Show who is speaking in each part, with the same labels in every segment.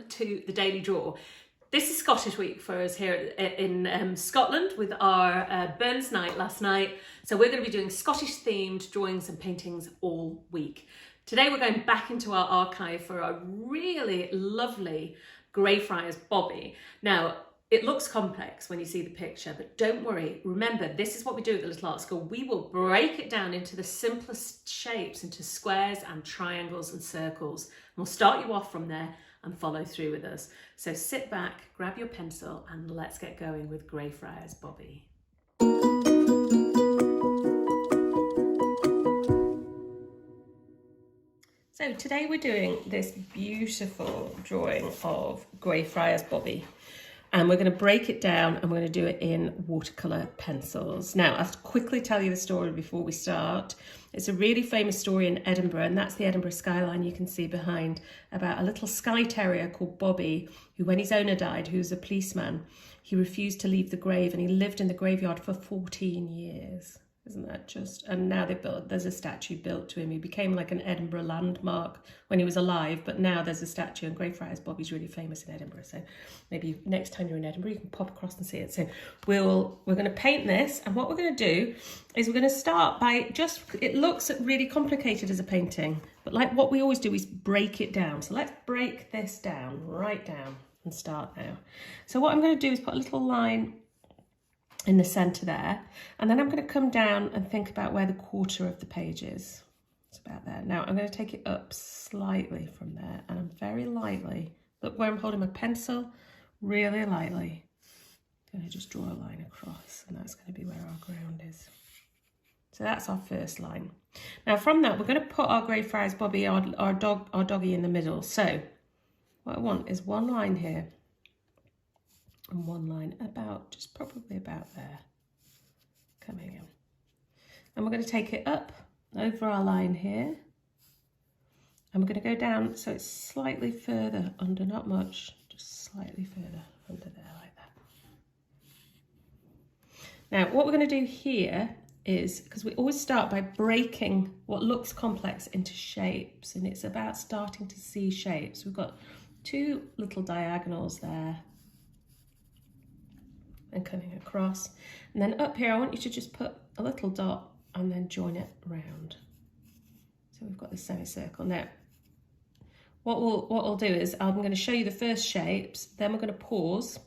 Speaker 1: to the Daily Draw. This is Scottish week for us here in Scotland with our Burns night last night. So we're going to be doing Scottish themed drawings and paintings all week. Today we're going back into our archive for a really lovely Greyfriars Bobby. Now, it looks complex when you see the picture, but don't worry. Remember, this is what we do at the Little Art School. We will break it down into the simplest shapes, into squares and triangles and circles. And we'll start you off from there and follow through with us. So sit back, grab your pencil, and let's get going with Greyfriars Bobby. So today we're doing this beautiful drawing of Greyfriars Bobby. And we're going to break it down and we're going to do it in watercolour pencils. Now, I'll quickly tell you the story before we start. It's a really famous story in Edinburgh, and that's the Edinburgh skyline you can see behind, about a little Skye terrier called Bobby, who, when his owner died, who was a policeman, he refused to leave the grave and he lived in the graveyard for 14 years. Isn't that just? And now there's a statue built to him. He became like an Edinburgh landmark when he was alive, but now there's a statue, and Greyfriars Bobby's really famous in Edinburgh. So maybe next time you're in Edinburgh, you can pop across and see it. So we're going to paint this, and what we're going to do is we're going to start by it looks really complicated as a painting, but like what we always do is break it down. So let's break this down, right down, and start now. So what I'm going to do is put a little line in the centre there, and then I'm going to come down and think about where the quarter of the page is. It's about there. Now I'm going to take it up slightly from there, and I'm very lightly, look where I'm holding my pencil, really lightly, I'm going to just draw a line across, and that's going to be where our ground is. So that's our first line. Now from that we're going to put our Greyfriars Bobby, our doggy, in the middle. So what I want is one line here and one line probably about there, coming in. And we're going to take it up over our line here, and we're going to go down so it's slightly further under, not much, just slightly further under there like that. Now what we're going to do here is, because we always start by breaking what looks complex into shapes, and it's about starting to see shapes. We've got two little diagonals there and coming across, and then up here I want you to just put a little dot and then join it round. So we've got the semicircle. Now what we'll do is I'm going to show you the first shapes, then we're going to pause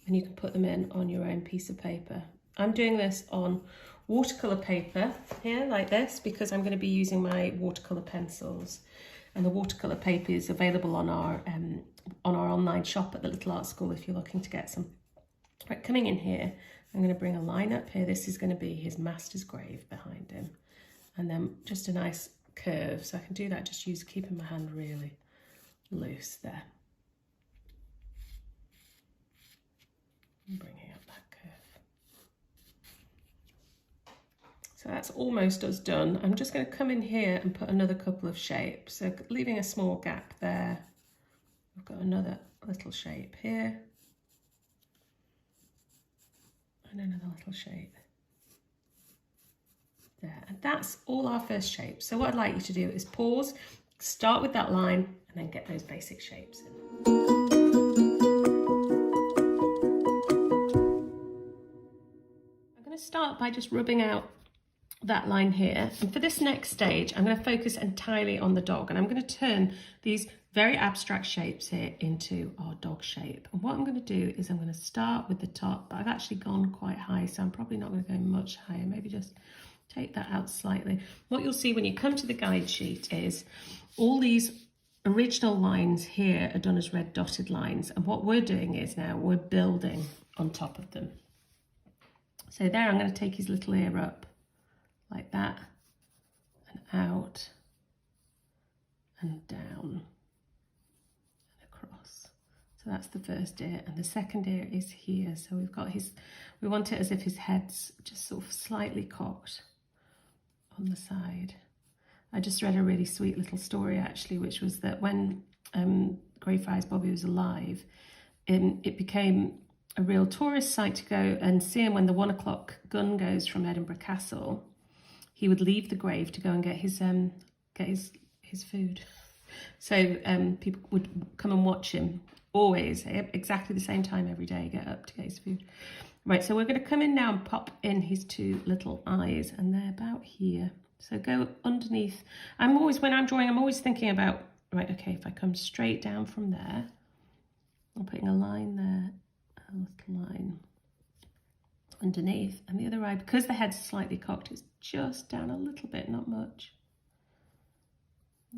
Speaker 1: and you can put them in on your own piece of paper. I'm doing this on watercolour paper here like this because I'm going to be using my watercolour pencils, and the watercolour paper is available on our online shop at the Little Art School if you're looking to get some. Right, coming in here, I'm going to bring a line up here. This is going to be his master's grave behind him, and then just a nice curve. So I can do that just keeping my hand really loose there. And bringing up that curve. So that's almost us done. I'm just going to come in here and put another couple of shapes. So leaving a small gap there. I've got another little shape here. And another little shape there, and that's all our first shape. So what I'd like you to do is pause, start with that line, and then get those basic shapes in. I'm going to start by just rubbing out that line here, and for this next stage I'm going to focus entirely on the dog, and I'm going to turn these very abstract shapes here into our dog shape. And what I'm going to do is I'm going to start with the top, but I've actually gone quite high, so I'm probably not going to go much higher. Maybe just take that out slightly. What you'll see when you come to the guide sheet is all these original lines here are done as red dotted lines, and what we're doing is now we're building on top of them. So there I'm going to take his little ear up like that, and out and down. So that's the first ear, and the second ear is here. So we've got we want it as if his head's just sort of slightly cocked on the side. I just read a really sweet little story actually, which was that when Greyfriars Bobby was alive, it became a real tourist site to go and see him when the 1 o'clock gun goes from Edinburgh Castle. He would leave the grave to go and get his food. So people would come and watch him always, exactly the same time every day, get up to get his food. Right, so we're going to come in now and pop in his two little eyes, and they're about here. So go underneath. When I'm drawing, I'm always thinking about, right, okay, if I come straight down from there, I'm putting a line there, a little line underneath, and the other eye, because the head's slightly cocked, it's just down a little bit, not much,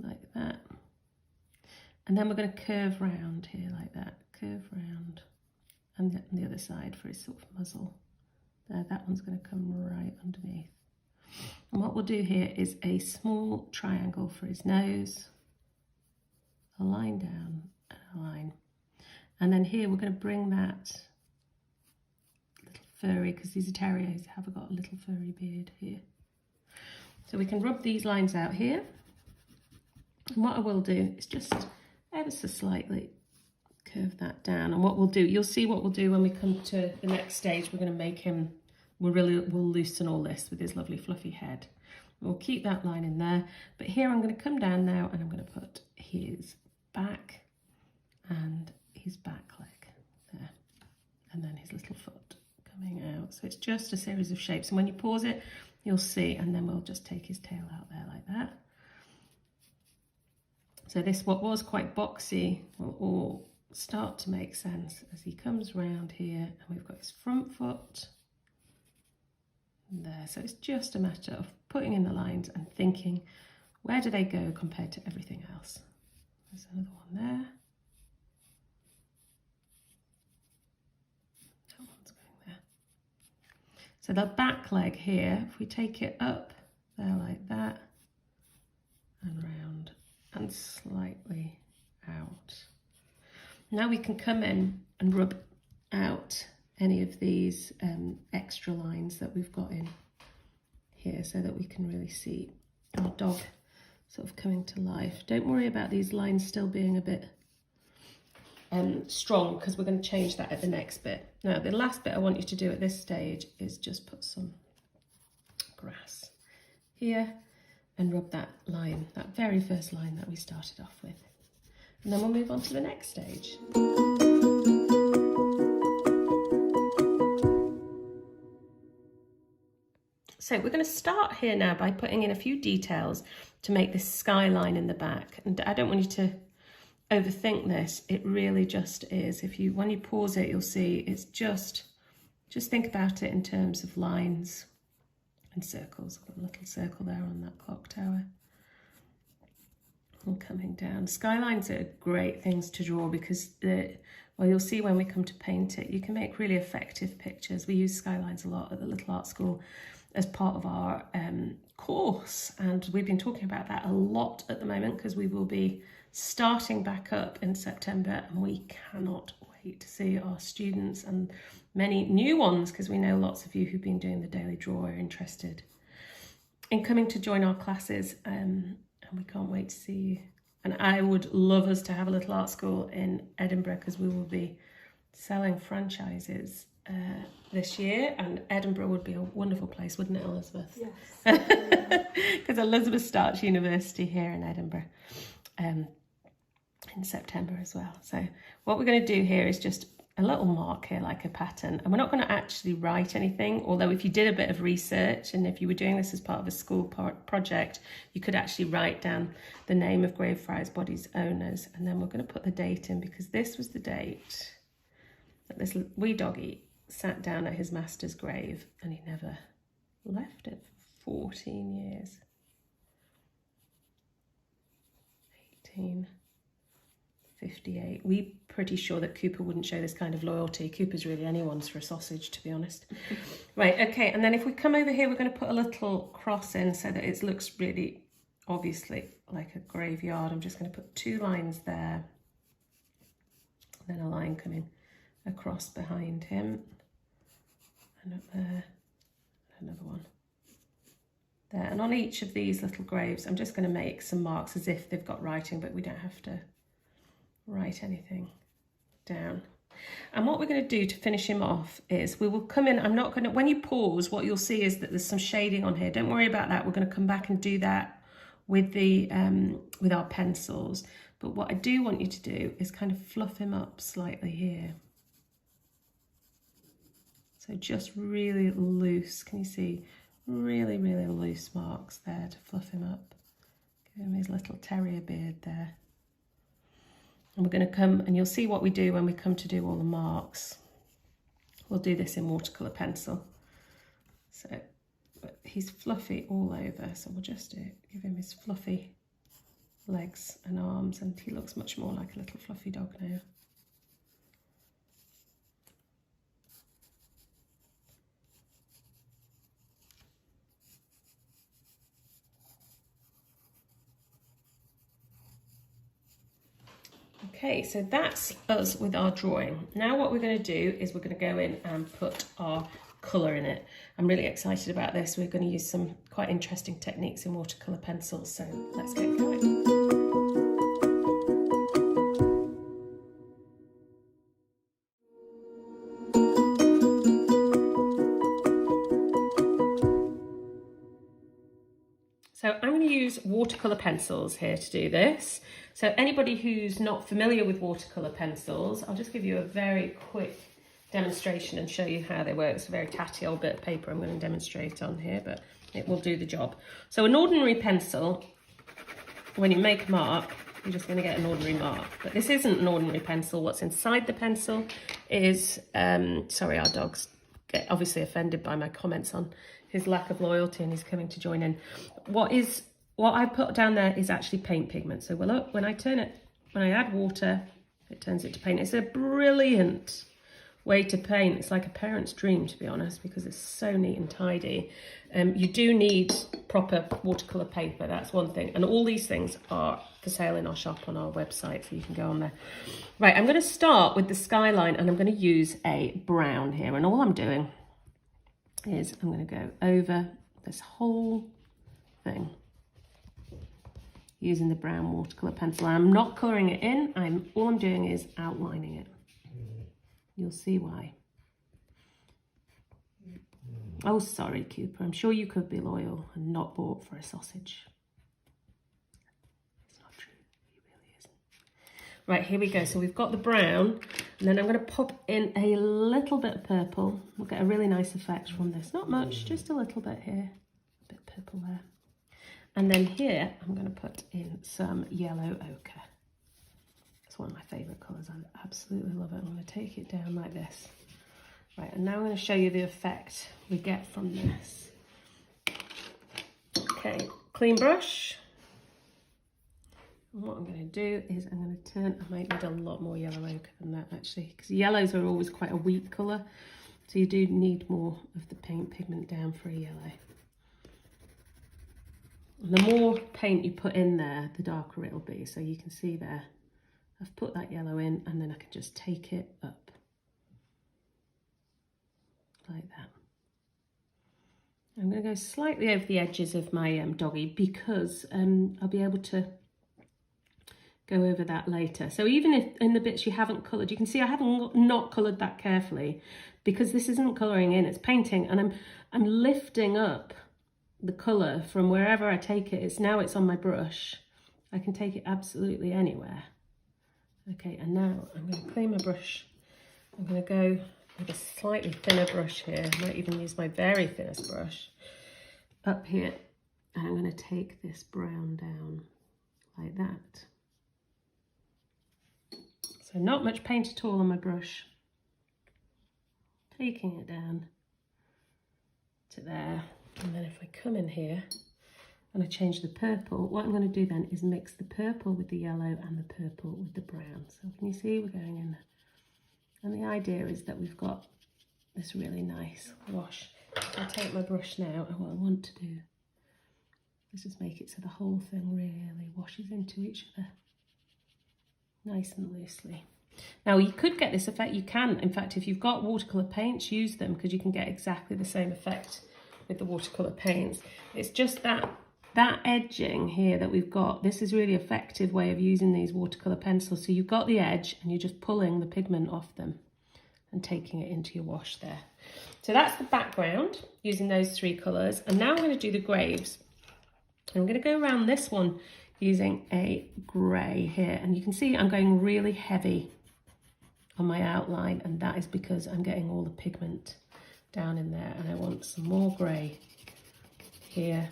Speaker 1: like that. And then we're going to curve round here like that, curve round, and the other side for his sort of muzzle. There, that one's going to come right underneath. And what we'll do here is a small triangle for his nose, a line down, and a line. And then here we're going to bring that little furry, because these are terriers, have got a little furry beard here. So we can rub these lines out here. And what I will do is just ever so slightly curve that down. And what we'll do, you'll see what we'll do when we come to the next stage. We're going to make him, we'll loosen all this with his lovely fluffy head. We'll keep that line in there. But here I'm going to come down now and I'm going to put his back and his back leg there. And then his little foot coming out. So it's just a series of shapes. And when you pause it, you'll see, and then we'll just take his tail out there like that. So this, what was quite boxy, will all start to make sense as he comes round here, and we've got his front foot there. So it's just a matter of putting in the lines and thinking, where do they go compared to everything else? There's another one there. That one's going there. So the back leg here, if we take it up there like that, and round, and slightly out. Now we can come in and rub out any of these extra lines that we've got in here so that we can really see our dog sort of coming to life. Don't worry about these lines still being a bit strong, because we're going to change that at the next bit. Now the last bit I want you to do at this stage is just put some grass here and rub that line, that very first line that we started off with. And then we'll move on to the next stage. So we're going to start here now by putting in a few details to make this skyline in the back. And I don't want you to overthink this. It really just is. When you pause it, you'll see it's just think about it in terms of lines and circles. I've got a little circle there on that clock tower. And coming down. Skylines are great things to draw because, you'll see when we come to paint it, you can make really effective pictures. We use skylines a lot at the Little Art School as part of our course, and we've been talking about that a lot at the moment because we will be starting back up in September, and we cannot wait to see our students and many new ones, because we know lots of you who've been doing the daily draw are interested in coming to join our classes, and we can't wait to see you. And I would love us to have a Little Art School in Edinburgh, because we will be selling franchises this year, and Edinburgh would be a wonderful place, wouldn't it, Elizabeth? Yes. Because Elizabeth starts university here in Edinburgh in September as well. So what we're going to do here is just a little mark here, like a pattern, and we're not going to actually write anything, although if you did a bit of research and if you were doing this as part of a school project, you could actually write down the name of Greyfriars Bobby's owners, and then we're going to put the date in, because this was the date that this wee doggy sat down at his master's grave, and he never left it for 14 years. 1858. We're pretty sure that Cooper wouldn't show this kind of loyalty. Cooper's really anyone's for a sausage, to be honest. Right, okay, and then if we come over here, we're going to put a little cross in so that it looks really obviously like a graveyard. I'm just going to put 2 lines there, and then a line coming across behind him, and up there, another one there. And on each of these little graves, I'm just going to make some marks as if they've got writing, but we don't have to write anything down. And what we're going to do to finish him off is we will come in, I'm not going to, when you pause, what you'll see is that there's some shading on here. Don't worry about that. We're going to come back and do that with our pencils. But what I do want you to do is kind of fluff him up slightly here. So just really loose, can you see? Really, really loose marks there to fluff him up. Give him his little terrier beard there. And we're going to come, and you'll see what we do when we come to do all the marks. We'll do this in watercolour pencil. So he's fluffy all over, so we'll just give him his fluffy legs and arms, and he looks much more like a little fluffy dog now. Okay, so that's us with our drawing. Now what we're going to do is we're going to go in and put our colour in it. I'm really excited about this. We're going to use some quite interesting techniques in watercolour pencils, so let's get going. So I'm going to use watercolour pencils here to do this. So anybody who's not familiar with watercolour pencils, I'll just give you a very quick demonstration and show you how they work. It's a very tatty old bit of paper I'm going to demonstrate on here, but it will do the job. So an ordinary pencil, when you make a mark, you're just going to get an ordinary mark. But this isn't an ordinary pencil. What's inside the pencil is, sorry, our dog's obviously offended by my comments on his lack of loyalty and he's coming to join in. What I put down there is actually paint pigment. So look, when I add water, it turns it to paint. It's a brilliant way to paint. It's like a parent's dream, to be honest, because it's so neat and tidy. You do need proper watercolour paper, that's one thing. And all these things are for sale in our shop on our website, so you can go on there. Right, I'm going to start with the skyline and I'm going to use a brown here. And all I'm doing is I'm going to go over this whole thing using the brown watercolour pencil. I'm not colouring it in, all I'm doing is outlining it. You'll see why. Oh, sorry, Cooper. I'm sure you could be loyal and not bought for a sausage. It's not true. He really isn't. Right, here we go. So we've got the brown, and then I'm going to pop in a little bit of purple. We'll get a really nice effect from this. Not much, just a little bit here. A bit of purple there. And then here, I'm going to put in some yellow ochre. It's one of my favourite colours. I absolutely love it. I'm going to take it down like this. Right, and now I'm going to show you the effect we get from this. Okay, clean brush. And what I'm going to do is I'm going to turn, I might need a lot more yellow ochre than that actually, because yellows are always quite a weak colour. So you do need more of the paint pigment down for a yellow. And the more paint you put in there, the darker it'll be. So you can see there, I've put that yellow in and then I can just take it up like that. I'm going to go slightly over the edges of my doggy because I'll be able to go over that later. So even if in the bits you haven't coloured, you can see I haven't not coloured that carefully because this isn't colouring in, it's painting, and I'm lifting up the colour from wherever I take it. It's on my brush. I can take it absolutely anywhere. Okay, and now I'm going to clean my brush. I'm going to go with a slightly thinner brush here. I might even use my very thinnest brush up here. And I'm going to take this brown down like that. So not much paint at all on my brush. Taking it down to there. And then if I come in here and I change the purple, what I'm going to do then is mix the purple with the yellow and the purple with the brown. So can you see we're going in there? And the idea is that we've got this really nice wash. I'll take my brush now, and what I want to do is just make it so the whole thing really washes into each other nice and loosely. Now you could get this effect, you can, in fact, if you've got watercolour paints, use them because you can get exactly the same effect with the watercolour paints. It's just that edging here that we've got. This is a really effective way of using these watercolour pencils. So you've got the edge and you're just pulling the pigment off them and taking it into your wash there. So that's the background using those three colours. And now I'm going to do the graves. I'm going to go around this one using a grey here, and you can see I'm going really heavy on my outline, and that is because I'm getting all the pigment down in there, and I want some more grey here,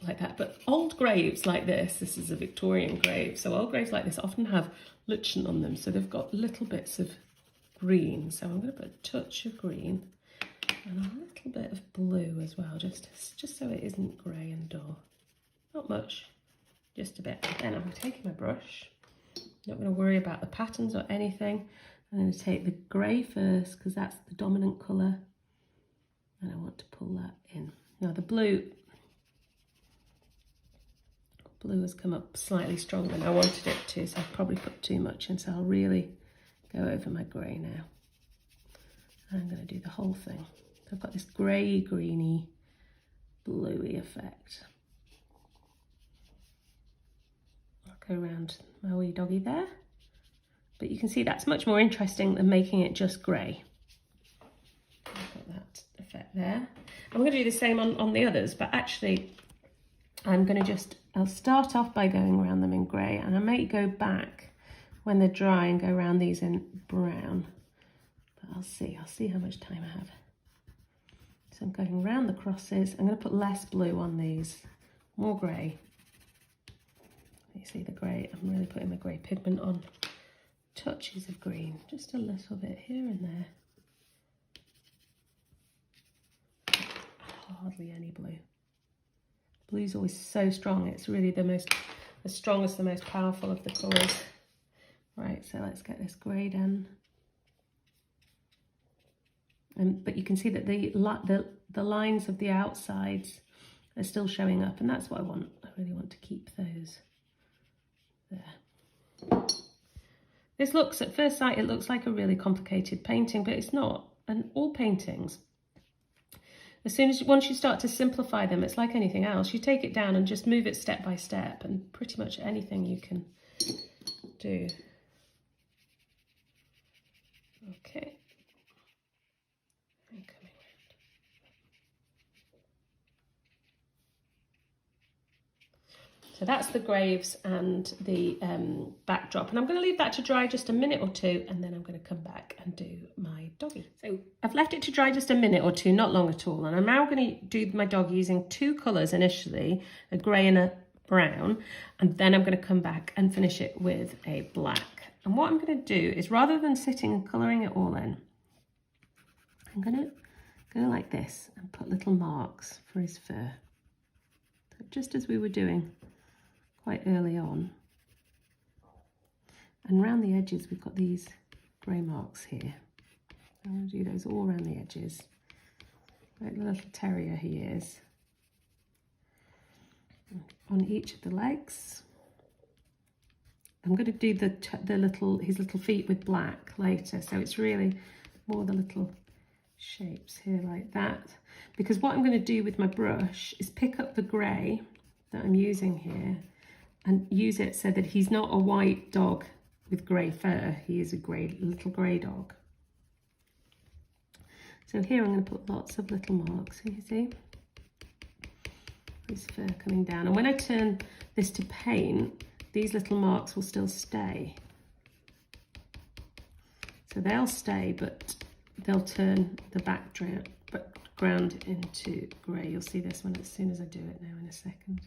Speaker 1: like that. But old graves like this is a Victorian grave, so old graves like this often have lichen on them, so they've got little bits of green. So I'm going to put a touch of green and a little bit of blue as well, just so it isn't grey and dull. Not much, just a bit. Then I'm taking my brush, not going to worry about the patterns or anything. I'm going to take the grey first because that's the dominant colour, and I want to pull that in. Now the blue has come up slightly stronger than I wanted it to, so I've probably put too much in, so I'll really go over my grey now. I'm going to do the whole thing. So I've got this grey, greeny, bluey effect. I'll go around my wee doggy there. But you can see that's much more interesting than making it just grey. I've got that effect there. I'm going to do the same on the others, but actually I'll start off by going around them in grey, and I may go back when they're dry and go around these in brown. But I'll see how much time I have. So I'm going around the crosses. I'm going to put less blue on these, more grey. You see the grey, I'm really putting the grey pigment on. Touches of green, just a little bit here and there. Hardly any blue. Blue's always so strong. It's really the strongest, the most powerful of the colours. Right, so let's get this grey done. But you can see that the lines of the outsides are still showing up, and that's what I want. I really want to keep those there. This looks, at first sight, it looks like a really complicated painting, but it's not. And all paintings, once you start to simplify them, it's like anything else. You take it down and just move it step by step, and pretty much anything you can do. Okay. So that's the graves and the backdrop, and I'm going to leave that to dry just a minute or two, and then I'm going to come back and do my doggy. So I've left it to dry just a minute or two, not long at all, and I'm now going to do my dog using two colours initially, a grey and a brown, and then I'm going to come back and finish it with a black. And what I'm going to do is, rather than sitting and colouring it all in, I'm going to go like this and put little marks for his fur, just as we were doing quite early on. And around the edges we've got these grey marks here. I'm going to do those all around the edges, like the little terrier he is. On each of the legs. I'm going to do his little feet with black later, so it's really more the little shapes here like that. Because what I'm going to do with my brush is pick up the grey that I'm using here and use it so that he's not a white dog with grey fur. He is a little grey dog. So here I'm going to put lots of little marks. So you see his fur coming down. And when I turn this to paint, these little marks will still stay. So they'll stay, but they'll turn the background into grey. You'll see this one as soon as I do it now in a second.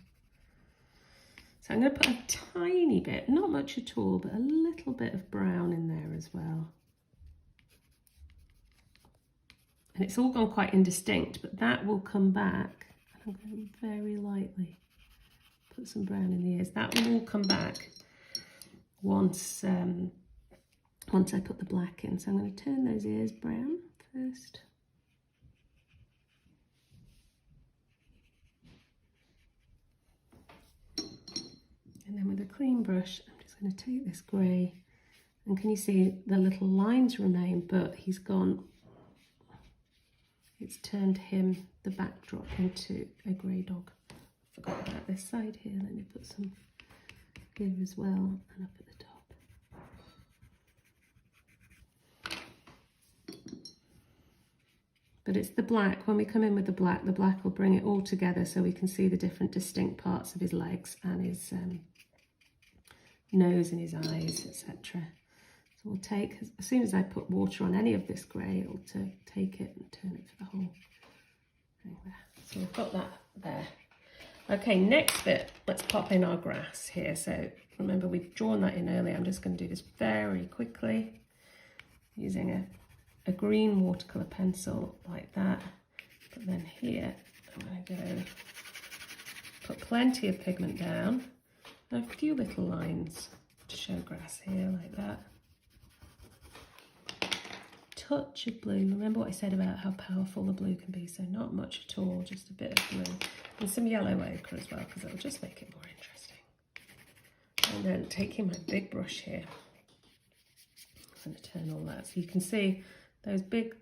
Speaker 1: So I'm going to put a tiny bit, not much at all, but a little bit of brown in there as well. And it's all gone quite indistinct, but that will come back. And I'm going to very lightly put some brown in the ears. That will all come back once I put the black in. So I'm going to turn those ears brown first. And then with a clean brush, I'm just going to take this grey, and can you see the little lines remain, but he's gone, it's turned him, the backdrop, into a grey dog. Forgot about this side here. Let me put some here as well, and up at the top. But it's the black. When we come in with the black will bring it all together so we can see the different distinct parts of his legs and his nose and his eyes, etc. So we'll take, as soon as I put water on any of this grey, it'll take it and turn it for the whole thing there. So we've got that there. Okay, next bit, let's pop in our grass here. So remember, we've drawn that in earlier. I'm just going to do this very quickly using a green watercolour pencil like that. But then here, I'm going to go put plenty of pigment down and a few little lines to show grass here like that. Touch of blue. Remember what I said about how powerful the blue can be, so not much at all, just a bit of blue. And some yellow ochre as well, because it'll just make it more interesting. And then taking my big brush here, I'm going to turn all that. So you can see those big,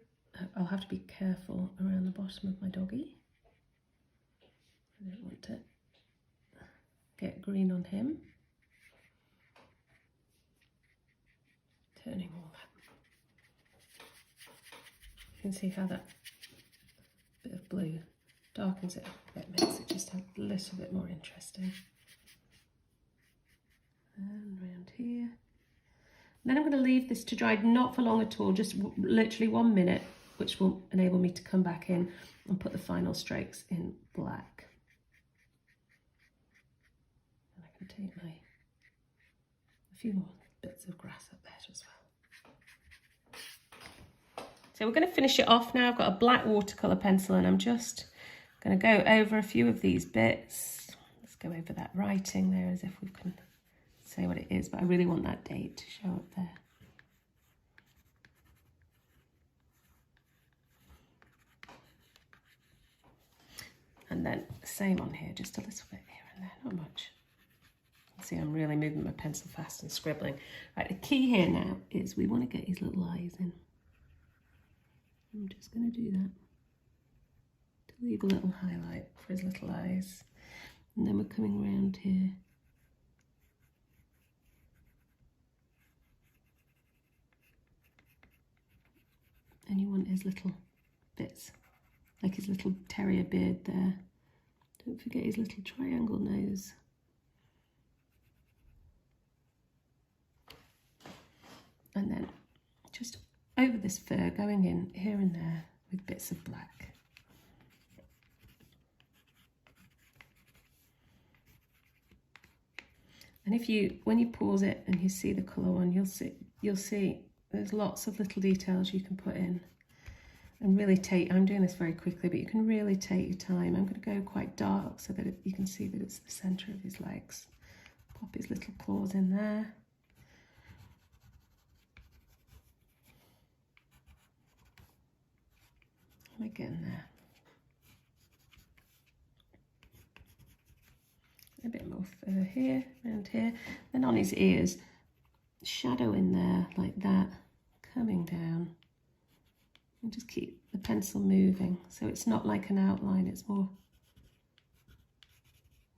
Speaker 1: I'll have to be careful around the bottom of my doggy. I don't want to get green on him. Turning all that. You can see how that bit of blue darkens it a bit, makes it just a little bit more interesting. And around here. And then I'm going to leave this to dry, not for long at all, just literally 1 minute, which will enable me to come back in and put the final strokes in black. And I can take a few more bits of grass up there as well. So we're going to finish it off now. I've got a black watercolour pencil and I'm just going to go over a few of these bits. Let's go over that writing there as if we can say what it is, but I really want that date to show up there. And then same on here, just a little bit here and there, not much. See, I'm really moving my pencil fast and scribbling. Right, the key here now is we want to get his little eyes in. I'm just going to do that to leave a little highlight for his little eyes. And then we're coming around here. And you want his little bits, like his little terrier beard there. Don't forget his little triangle nose. And then just over this fur, going in here and there with bits of black. And when you pause it and you see the colour one, you'll see there's lots of little details you can put in. And really I'm doing this very quickly, but you can really take your time. I'm going to go quite dark so that you can see that it's the centre of his legs. Pop his little claws in there. And again there. A bit more fur here, around here. Then on his ears, shadow in there like that, coming down. And just keep the pencil moving. So it's not like an outline, it's more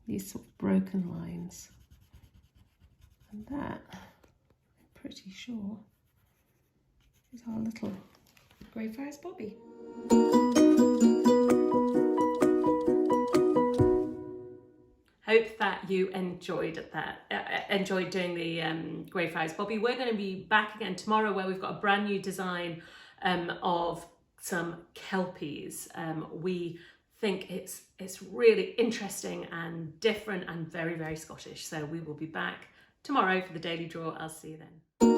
Speaker 1: these sort of broken lines. And that, I'm pretty sure, is our little Greyfriars Bobby. Hope that you enjoyed doing the Greyfriars Bobby. We're going to be back again tomorrow where we've got a brand new design of some kelpies. We think it's really interesting and different and very, very Scottish. So we will be back tomorrow for the Daily Draw. I'll see you then.